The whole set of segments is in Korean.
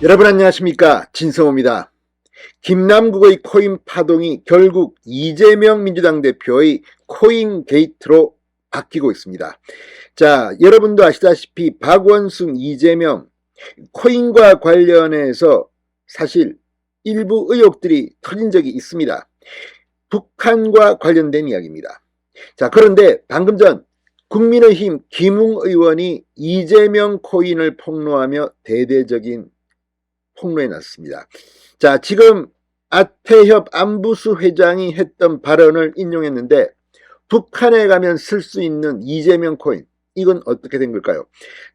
여러분 안녕하십니까, 진성호입니다. 김남국의 코인 파동이 결국 이재명 민주당 대표의 코인 게이트로 바뀌고 있습니다. 자, 여러분도 아시다시피 박원순, 이재명 코인과 관련해서 사실 일부 의혹들이 터진 적이 있습니다. 북한과 관련된 이야기입니다. 자, 그런데 방금 전 국민의힘 김웅 의원이 이재명 코인을 폭로하며 대대적인 폭로해 놨습니다. 자, 지금 아태협 안부수 회장이 했던 발언을 인용했는데, 북한에 가면 쓸 수 있는 이재명 코인, 이건 어떻게 된 걸까요?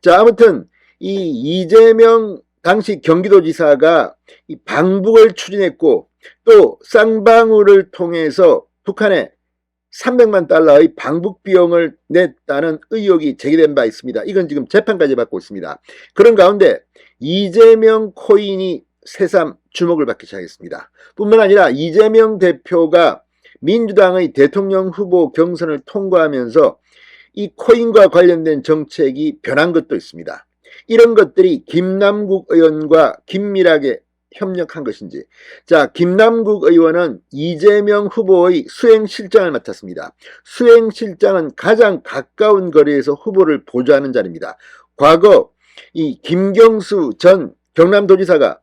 자, 아무튼 이 이재명 당시 경기도지사가 이 방북을 추진했고, 또 쌍방울을 통해서 북한에 300만 달러의 방북 비용을 냈다는 의혹이 제기된 바 있습니다. 이건 지금 재판까지 받고 있습니다. 그런 가운데 이재명 코인이 새삼 주목을 받기 시작했습니다. 뿐만 아니라 이재명 대표가 민주당의 대통령 후보 경선을 통과하면서 이 코인과 관련된 정책이 변한 것도 있습니다. 이런 것들이 김남국 의원과 긴밀하게 협력한 것인지. 자, 김남국 의원은 이재명 후보의 수행실장을 맡았습니다. 수행실장은 가장 가까운 거리에서 후보를 보좌하는 자리입니다. 과거 이 김경수 전 경남도지사가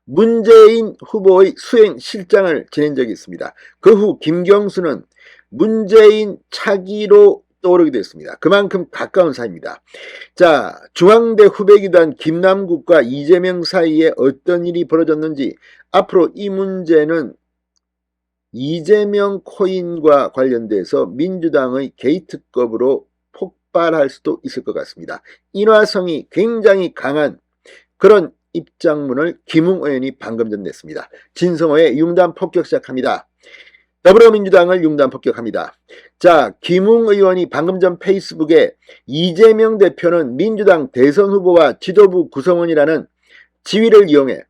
문재인 후보의 수행실장을 지낸 적이 있습니다. 그 후 김경수는 문재인 차기로 떠오르게 됐습니다. 그만큼 가까운 사이입니다. 자, 중앙대 후배기도 한 김남국과 이재명 사이에 어떤 일이 벌어졌는지, 앞으로 이 문제는 이재명 코인과 관련돼서 민주당의 게이트급으로 폭발할 수도 있을 것 같습니다. 인화성이 굉장히 강한 그런 입장문을 김웅 의원이 방금 전 냈습니다. 진성호의 융단 폭격 시작합니다. 더불어민주당을 융단 폭격합니다. 자, 김웅 의원이 방금 전 페이스북에 이재명 대표는 민주당 대선 후보와 지도부 구성원이라는 지위를 이용해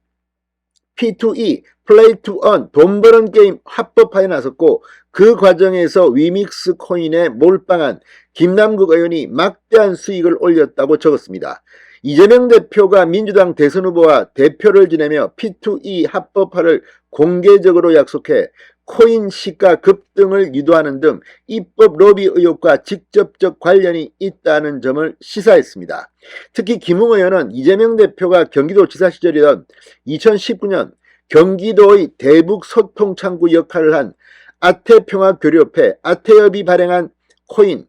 P2E, 플레이 투 언, 돈 버는 게임 합법화에 나섰고, 그 과정에서 위믹스 코인에 몰빵한 김남국 의원이 막대한 수익을 올렸다고 적었습니다. 이재명 대표가 민주당 대선 후보와 대표를 지내며 P2E 합법화를 공개적으로 약속해 코인 시가 급등을 유도하는 등 입법 로비 의혹과 직접적 관련이 있다는 점을 시사했습니다. 특히 김웅 의원은 이재명 대표가 경기도지사 시절이던 2019년 경기도의 대북 소통 창구 역할을 한 아태평화교류협회 아태협이 발행한 코인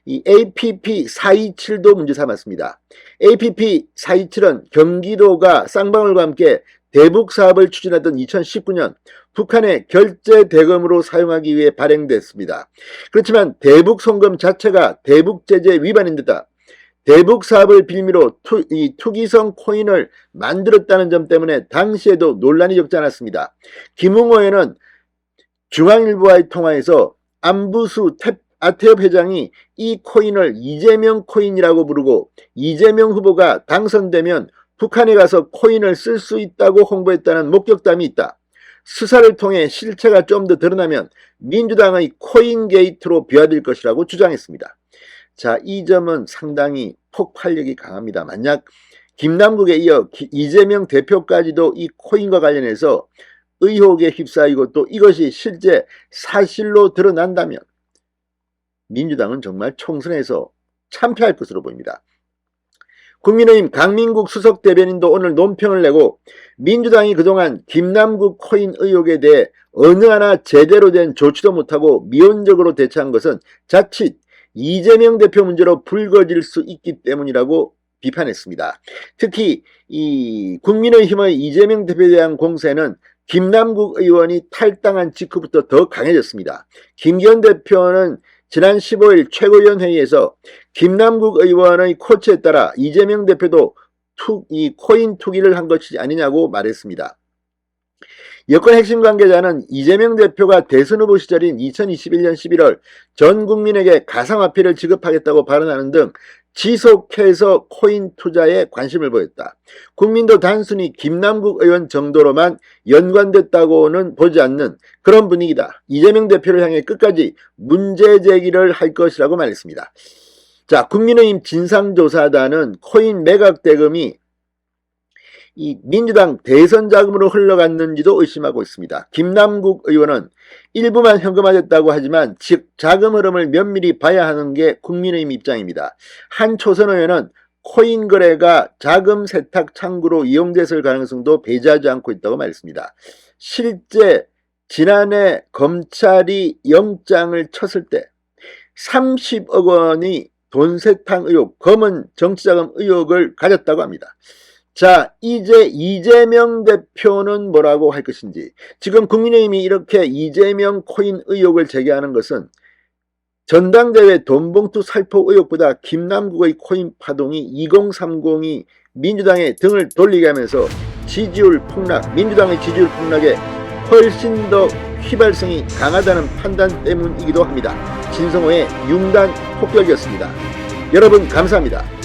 이 APP427도 문제 삼았습니다. APP427은 경기도가 쌍방울과 함께 대북 사업을 추진하던 2019년 북한의 결제 대금으로 사용하기 위해 발행됐습니다. 그렇지만 대북 송금 자체가 대북 제재 위반인 데다 대북 사업을 빌미로 투기성 코인을 만들었다는 점 때문에 당시에도 논란이 적지 않았습니다. 김웅 의원은 중앙일보와의 통화에서 안부수 아태협 회장이 이 코인을 이재명 코인이라고 부르고, 이재명 후보가 당선되면 북한에 가서 코인을 쓸 수 있다고 홍보했다는 목격담이 있다. 수사를 통해 실체가 좀 더 드러나면 민주당의 코인 게이트로 비화될 것이라고 주장했습니다. 자, 이 점은 상당히 폭발력이 강합니다. 만약 김남국에 이어 이재명 대표까지도 이 코인과 관련해서 의혹에 휩싸이고 또 이것이 실제 사실로 드러난다면 민주당은 정말 총선에서 참패할 것으로 보입니다. 국민의힘 강민국 수석 대변인도 오늘 논평을 내고, 민주당이 그동안 김남국 코인 의혹에 대해 어느 하나 제대로 된 조치도 못하고 미온적으로 대처한 것은 자칫 이재명 대표 문제로 불거질 수 있기 때문이라고 비판했습니다. 특히 이 국민의힘의 이재명 대표에 대한 공세는 김남국 의원이 탈당한 직후부터 더 강해졌습니다. 김기현 대표는 지난 15일 최고위원회의에서 김남국 의원의 코치에 따라 이재명 대표도 이 코인 투기를 한 것이 아니냐고 말했습니다. 여권 핵심 관계자는 이재명 대표가 대선 후보 시절인 2021년 11월 전 국민에게 가상화폐를 지급하겠다고 발언하는 등 지속해서 코인 투자에 관심을 보였다. 국민도 단순히 김남국 의원 정도로만 연관됐다고는 보지 않는 그런 분위기다. 이재명 대표를 향해 끝까지 문제 제기를 할 것이라고 말했습니다. 자, 국민의힘 진상조사단은 코인 매각 대금이 이 민주당 대선 자금으로 흘러갔는지도 의심하고 있습니다. 김남국 의원은 일부만 현금화됐다고 하지만 즉 자금 흐름을 면밀히 봐야 하는 게 국민의힘 입장입니다. 한 초선 의원은 코인 거래가 자금 세탁 창구로 이용됐을 가능성도 배제하지 않고 있다고 말했습니다. 실제 지난해 검찰이 영장을 쳤을 때 30억 원이 돈 세탁 의혹, 검은 정치자금 의혹을 가졌다고 합니다. 자, 이제 이재명 대표는 뭐라고 할 것인지. 지금 국민의힘이 이렇게 이재명 코인 의혹을 제기하는 것은 전당대회 돈봉투 살포 의혹보다 김남국의 코인 파동이 2030이 민주당의 등을 돌리게 하면서 지지율 폭락, 민주당의 지지율 폭락에 훨씬 더 휘발성이 강하다는 판단 때문이기도 합니다. 진성호의 융단 폭격이었습니다. 여러분 감사합니다.